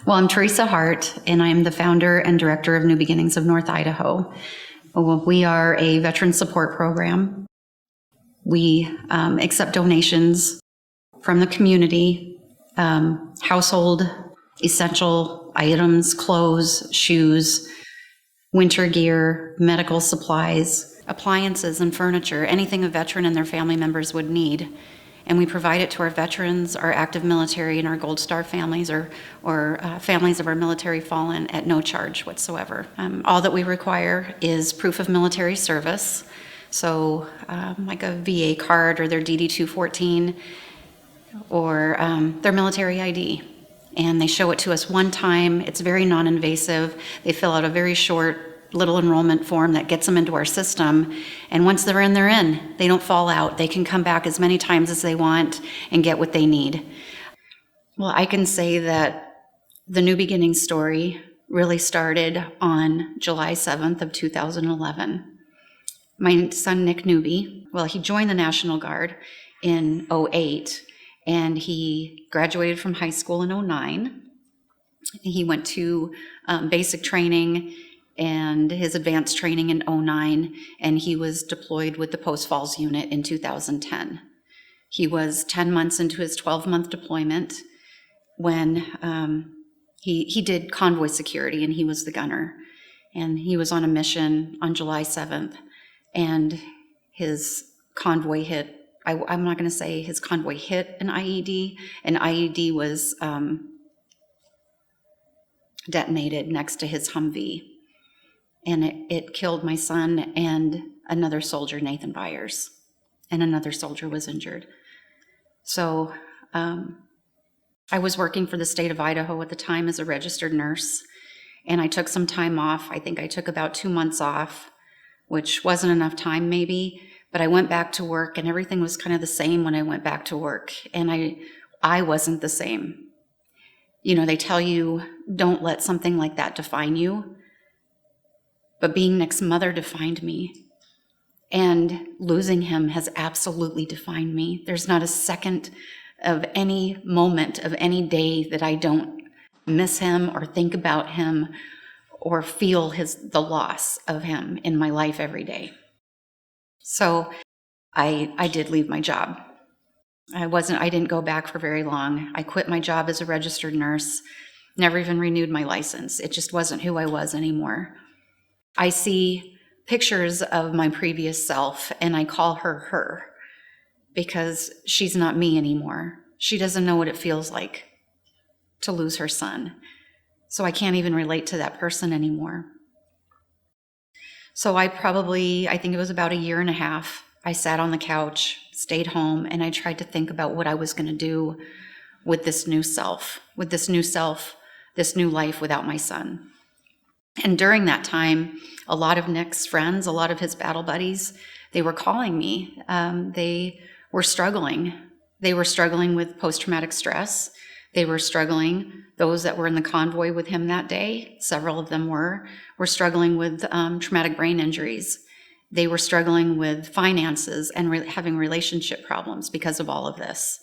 Well, I'm Theresa Hart, and I'm the founder and director of Newby-Ginnings of North Idaho. We are a veteran support program. We accept donations from the community, household essential items, clothes, shoes, winter gear, medical supplies, appliances and furniture, anything a veteran and their family members would need. And we provide it to our veterans, our active military, and our Gold Star families, or families of our military fallen, at no charge whatsoever. All that we require is proof of military service, so like a VA card or their DD-214 or their military ID. And they show it to us one time. It's very non-invasive. They fill out a very short little enrollment form that gets them into our system, and once they're in, they're in. They don't fall out. They can come back as many times as they want and get what they need. Well, I can say that the Newby-Ginnings story really started on July 7th of 2011. My son, Nick Newby, well, he joined the National Guard in 2008, and he graduated from high school in 2009. He went to basic training and his advanced training in 2009, and he was deployed with the Post Falls unit in 2010. He was 10 months into his 12-month deployment when he did convoy security, and he was the gunner. And he was on a mission on July 7th, and his convoy hit, I'm not going to say his convoy hit an IED. An IED was detonated next to his Humvee. And it killed my son and another soldier, Nathan Byers, and another soldier was injured. So I was working for the state of Idaho at the time as a registered nurse, and I took some time off. I think I took about 2 months off, which wasn't enough time maybe, but I went back to work, and everything was kind of the same when I went back to work, and I wasn't the same. You know, they tell you, don't let something like that define you. But being Nick's mother defined me, and losing him has absolutely defined me. There's not a second of any moment of any day that I don't miss him or think about him or feel the loss of him in my life every day. So I did leave my job. I didn't go back for very long. I quit my job as a registered nurse, never even renewed my license. It just wasn't who I was anymore. I see pictures of my previous self, and I call her because she's not me anymore. She doesn't know what it feels like to lose her son. So I can't even relate to that person anymore. So I think it was about 1.5 years, I sat on the couch, stayed home, and I tried to think about what I was going to do with this new self, this new life without my son. And during that time, a lot of Nick's friends, a lot of his battle buddies, they were calling me. They were struggling. They were struggling with post-traumatic stress. They were struggling, those that were in the convoy with him that day, several of them were struggling with traumatic brain injuries. They were struggling with finances and having relationship problems because of all of this.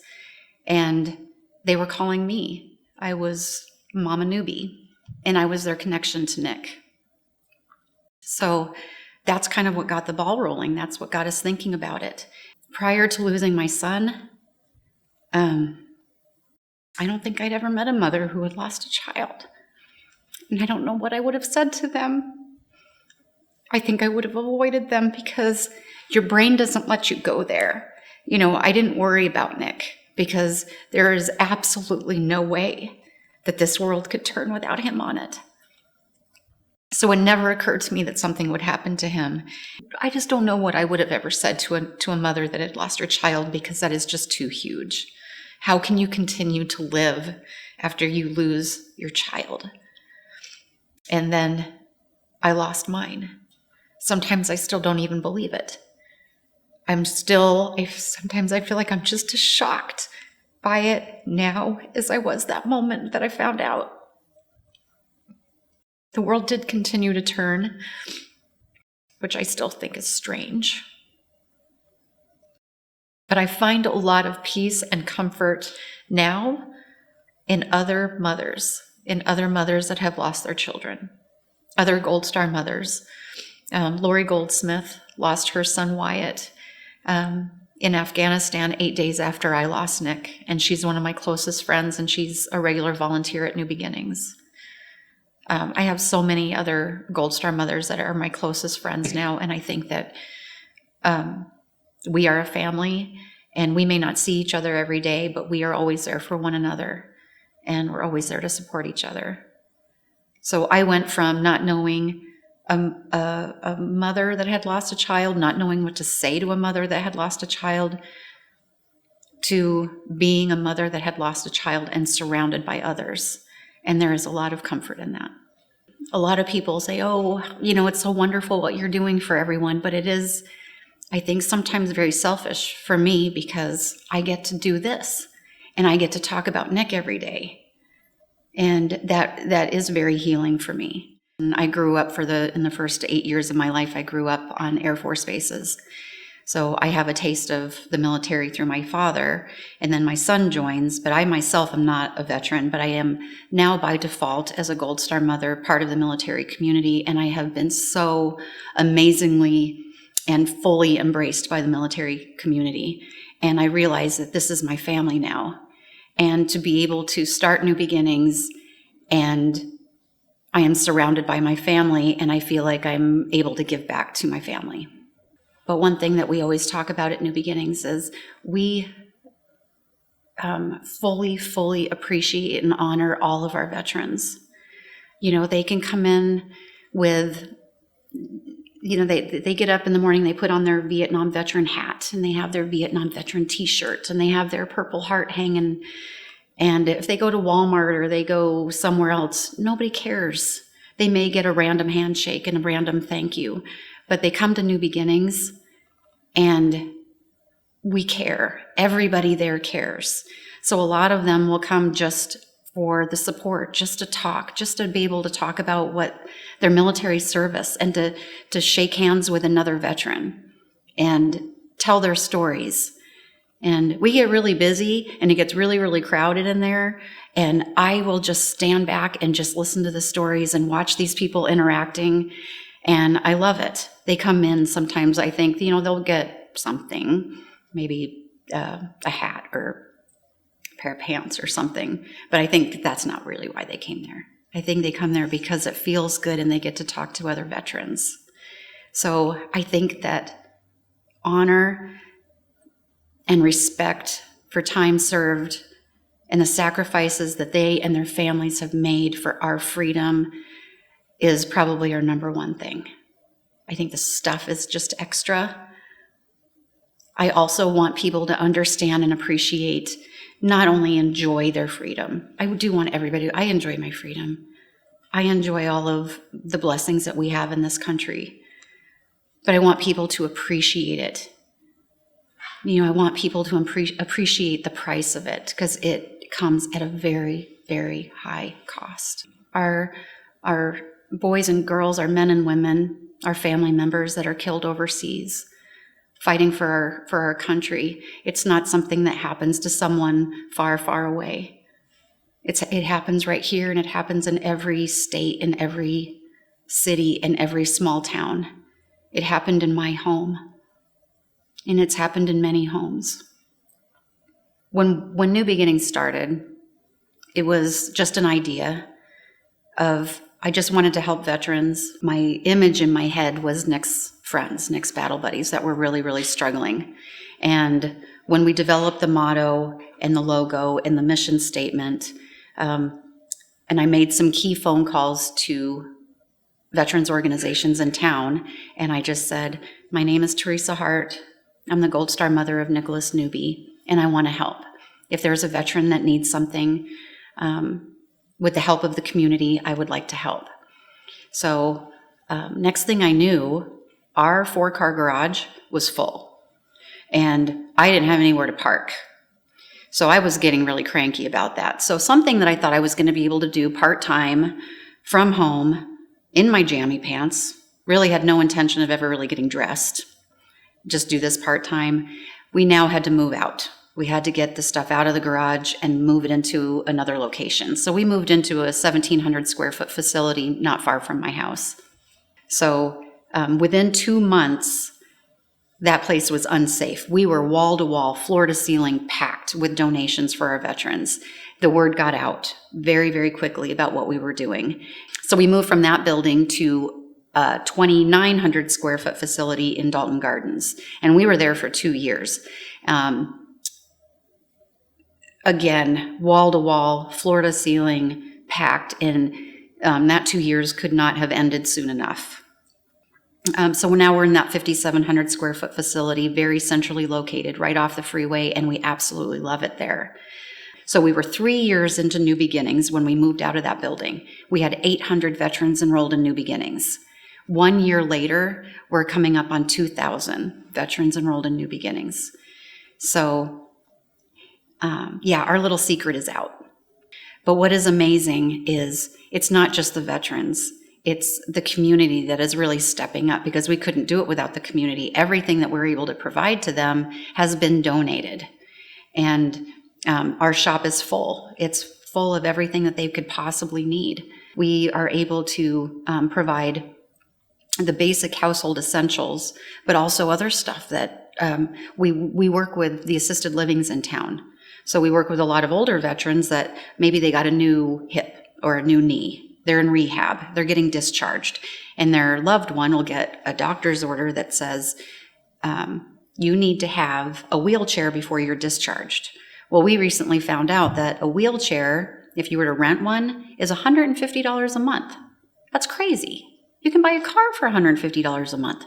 And they were calling me. I was Mama Newby. And I was their connection to Nick. So that's kind of what got the ball rolling. That's what got us thinking about it. Prior to losing my son, I don't think I'd ever met a mother who had lost a child. And I don't know what I would have said to them. I think I would have avoided them because your brain doesn't let you go there. You know, I didn't worry about Nick because there is absolutely no way that this world could turn without him on it. So it never occurred to me that something would happen to him. I just don't know what I would have ever said to a mother that had lost her child, because that is just too huge. How can you continue to live after you lose your child? And then I lost mine. Sometimes I still don't even believe it. Sometimes I feel like I'm just as shocked by it now as I was that moment that I found out. The world did continue to turn, which I still think is strange. But I find a lot of peace and comfort now in other mothers in other mothers that have lost their children, other Gold Star mothers. Lori Goldsmith lost her son Wyatt in Afghanistan 8 days after I lost Nick, and she's one of my closest friends, and she's a regular volunteer at Newby-Ginnings. I have so many other Gold Star mothers that are my closest friends now, and I think that we are a family, and we may not see each other every day, but we are always there for one another, and we're always there to support each other. So I went from not knowing a mother that had lost a child, not knowing what to say to a mother that had lost a child, to being a mother that had lost a child and surrounded by others. And there is a lot of comfort in that. A lot of people say, oh, it's so wonderful what you're doing for everyone, but it is, I think, sometimes very selfish for me, because I get to do this and I get to talk about Nick every day. And that is very healing for me. And I grew up in the first 8 years of my life, I grew up on Air Force bases. So I have a taste of the military through my father, and then my son joins, but I myself am not a veteran, but I am now by default, as a Gold Star mother, part of the military community, and I have been so amazingly and fully embraced by the military community. And I realize that this is my family now. And to be able to start Newby-Ginnings, and I am surrounded by my family, and I feel like I'm able to give back to my family. But one thing that we always talk about at Newby-Ginnings is we fully appreciate and honor all of our veterans. They can come in with, they get up in the morning, they put on their Vietnam veteran hat, and they have their Vietnam veteran t-shirt, and they have their Purple Heart hanging. And if they go to Walmart or they go somewhere else, nobody cares. They may get a random handshake and a random thank you, but they come to Newby-Ginnings and we care. Everybody there cares. So a lot of them will come just for the support, just to talk, just to be able to talk about what their military service, and to shake hands with another veteran and tell their stories. And we get really busy, and it gets really, really crowded in there. And I will just stand back and just listen to the stories and watch these people interacting. And I love it. They come in sometimes, I think, they'll get something, maybe a hat or a pair of pants or something. But I think that's not really why they came there. I think they come there because it feels good and they get to talk to other veterans. So I think that honor and respect for time served and the sacrifices that they and their families have made for our freedom is probably our number one thing. I think the stuff is just extra. I also want people to understand and appreciate, not only enjoy their freedom. I do want everybody, I enjoy my freedom. I enjoy all of the blessings that we have in this country. But I want people to appreciate it. I want people to appreciate the price of it, because it comes at a very, very high cost. Our boys and girls, our men and women, our family members that are killed overseas, fighting for our country, it's not something that happens to someone far, far away. It happens right here, and it happens in every state, in every city, in every small town. It happened in my home. And it's happened in many homes. When Newby-Ginnings started, it was just an idea of, I just wanted to help veterans. My image in my head was Nick's friends, Nick's battle buddies that were really, really struggling. And when we developed the motto and the logo and the mission statement, and I made some key phone calls to veterans organizations in town, and I just said, my name is Theresa Hart. I'm the Gold Star mother of Nicholas Newby, and I want to help. If there's a veteran that needs something, with the help of the community, I would like to help. So next thing I knew, our 4-car garage was full, and I didn't have anywhere to park. So I was getting really cranky about that. So something that I thought I was going to be able to do part-time from home in my jammy pants, really had no intention of ever really getting dressed, just do this part-time. We now had to move out. We had to get the stuff out of the garage and move it into another location. So we moved into a 1,700 square foot facility not far from my house. So within 2 months, that place was unsafe. We were wall to wall, floor to ceiling, packed with donations for our veterans. The word got out very, very quickly about what we were doing. So we moved from that building to a 2,900 square foot facility in Dalton Gardens. And we were there for 2 years. Again, wall to wall, floor to ceiling, packed, and that 2 years could not have ended soon enough. So now we're in that 5,700 square foot facility, very centrally located, right off the freeway, and we absolutely love it there. So we were 3 years into Newby-Ginnings when we moved out of that building. We had 800 veterans enrolled in Newby-Ginnings. 1 year later, we're coming up on 2,000 veterans enrolled in Newby-Ginnings. So our little secret is out. But what is amazing is it's not just the veterans. It's the community that is really stepping up, because we couldn't do it without the community. Everything that we're able to provide to them has been donated. And our shop is full. It's full of everything that they could possibly need. We are able to provide the basic household essentials, but also other stuff that we work with the assisted livings in town. So we work with a lot of older veterans that maybe they got a new hip or a new knee. They're in rehab. They're getting discharged. And their loved one will get a doctor's order that says, you need to have a wheelchair before you're discharged. Well, we recently found out that a wheelchair, if you were to rent one, is $150 a month. That's crazy. You can buy a car for $150 a month,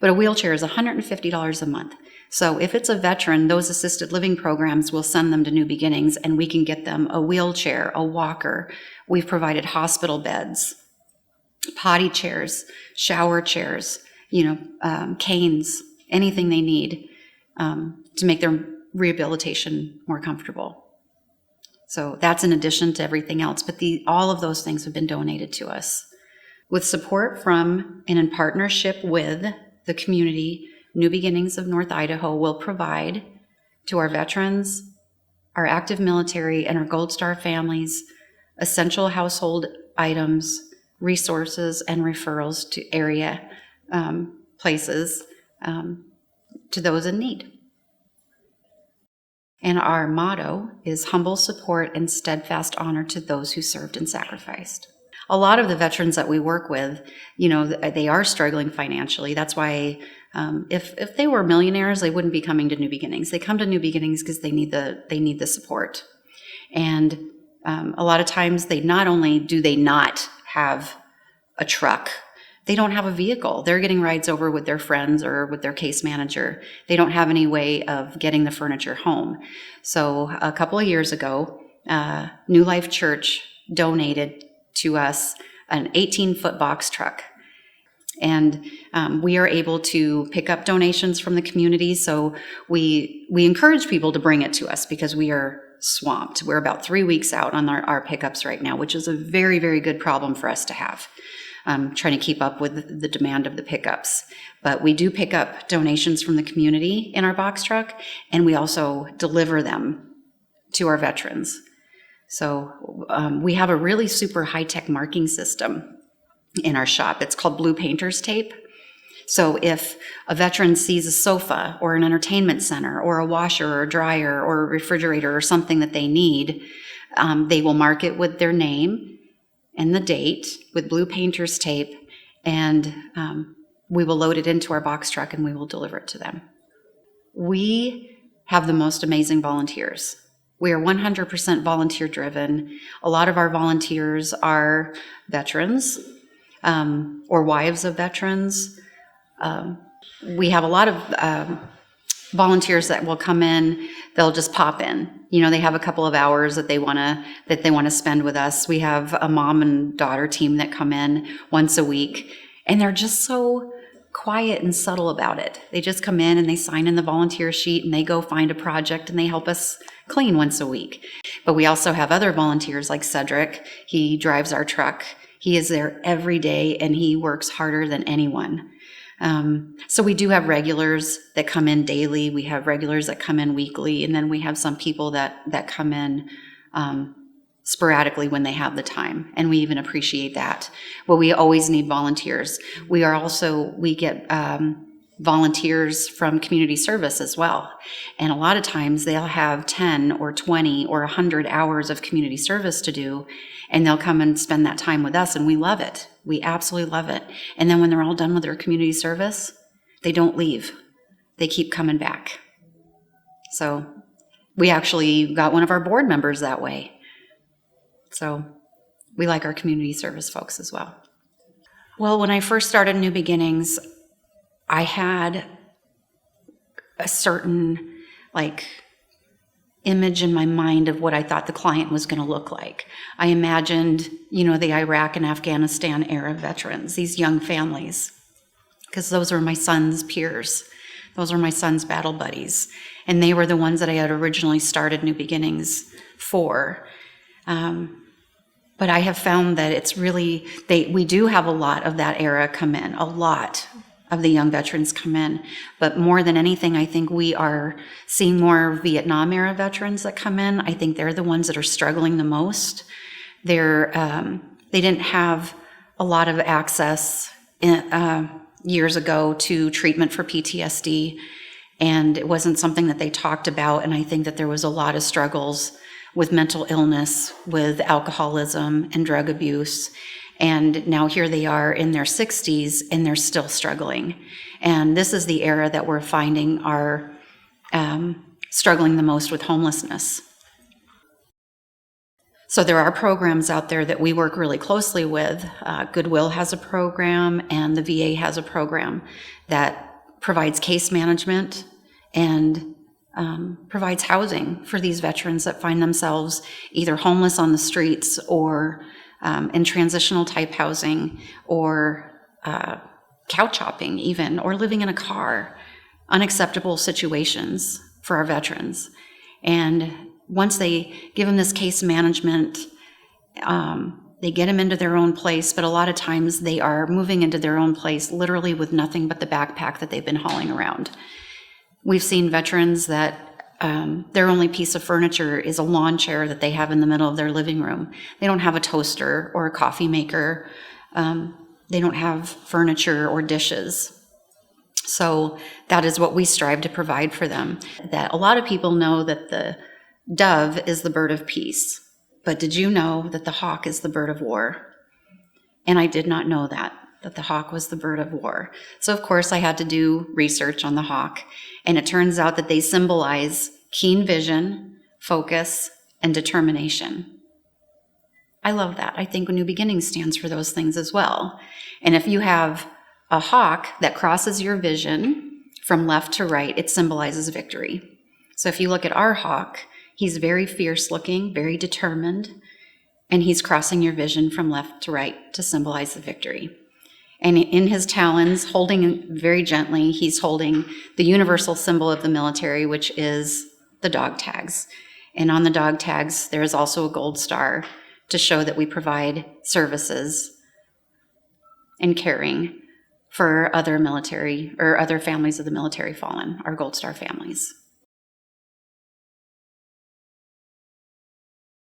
but a wheelchair is $150 a month. So if it's a veteran, those assisted living programs will send them to Newby-Ginnings, and we can get them a wheelchair, a walker. We've provided hospital beds, potty chairs, shower chairs, canes, anything they need to make their rehabilitation more comfortable. So that's in addition to everything else, but all of those things have been donated to us. With support from and in partnership with the community, Newby-Ginnings of North Idaho will provide to our veterans, our active military, and our Gold Star families essential household items, resources, and referrals to area places to those in need. And our motto is humble support and steadfast honor to those who served and sacrificed. A lot of the veterans that we work with, they are struggling financially. That's why if they were millionaires, they wouldn't be coming to Newby-Ginnings. They come to Newby-Ginnings because they need the support. And a lot of times they not only do they not have a truck, they don't have a vehicle. They're getting rides over with their friends or with their case manager. They don't have any way of getting the furniture home. So a couple of years ago, New Life Church donated to us an 18-foot box truck. And we are able to pick up donations from the community. So we encourage people to bring it to us because we are swamped. We're about 3 weeks out on our pickups right now, which is a very, very good problem for us to have. Trying to keep up with the demand of the pickups. But we do pick up donations from the community in our box truck, and we also deliver them to our veterans. So we have a really super high-tech marking system in our shop. It's called Blue Painter's Tape. So if a veteran sees a sofa or an entertainment center or a washer or a dryer or a refrigerator or something that they need, they will mark it with their name and the date with Blue Painter's Tape, and we will load it into our box truck and we will deliver it to them. We have the most amazing volunteers. We are 100% volunteer driven. A lot of our volunteers are veterans or wives of veterans. We have a lot of volunteers that will come in. They'll just pop in. They have a couple of hours that they want to spend with us. We have a mom and daughter team that come in once a week, and they're just so quiet and subtle about it. They just come in and they sign in the volunteer sheet and they go find a project and they help us clean once a week. But we also have other volunteers like Cedric. He drives our truck. He is there every day and he works harder than anyone. So we do have regulars that come in daily. We have regulars that come in weekly, and then we have some people that come in sporadically when they have the time, and we even appreciate that. But we always need volunteers. We get volunteers from community service as well, and a lot of times they'll have 10 or 20 or 100 hours of community service to do, and they'll come and spend that time with us, and we love it. We absolutely love it. And then when they're all done with their community service, they don't leave. They keep coming back. So we actually got one of our board members that way. So we like our community service folks as well. Well, when I first started Newby-Ginnings, I had a certain image in my mind of what I thought the client was going to look like. I imagined, the Iraq and Afghanistan era veterans, these young families, because those were my son's peers. Those were my son's battle buddies. And they were the ones that I had originally started Newby-Ginnings for. But I have found that it's really, we do have a lot of that era come in, a lot of the young veterans come in. But more than anything, I think we are seeing more Vietnam era veterans that come in. I think they're the ones that are struggling the most. They didn't have a lot of access years ago to treatment for PTSD, and it wasn't something that they talked about. And I think that there was a lot of struggles with mental illness, with alcoholism and drug abuse. And now here they are in their 60s, and they're still struggling. And this is the era that we're finding are struggling the most with homelessness. So there are programs out there that we work really closely with. Goodwill has a program, and the VA has a program that provides case management and provides housing for these veterans that find themselves either homeless on the streets or in transitional type housing, or couch hopping even, or living in a car. Unacceptable situations for our veterans. And once they give them this case management, they get them into their own place, but a lot of times they are moving into their own place literally with nothing but the backpack that they've been hauling around. We've seen veterans that their only piece of furniture is a lawn chair that they have in the middle of their living room. They don't have a toaster or a coffee maker. They don't have furniture or dishes. So that is what we strive to provide for them. That a lot of people know that the dove is the bird of peace, but did you know that the hawk is the bird of war? And I did not know that the hawk was the bird of war. So of course I had to do research on the hawk, and it turns out that they symbolize keen vision, focus, and determination. I love that. I think Newby-Ginnings stands for those things as well. And if you have a hawk that crosses your vision from left to right, it symbolizes victory. So if you look at our hawk, he's very fierce looking, very determined, and he's crossing your vision from left to right to symbolize the victory. And in his talons, holding very gently, he's holding the universal symbol of the military, which is the dog tags. And on the dog tags, there is also a gold star to show that we provide services and caring for other military or other families of the military fallen, our Gold Star families.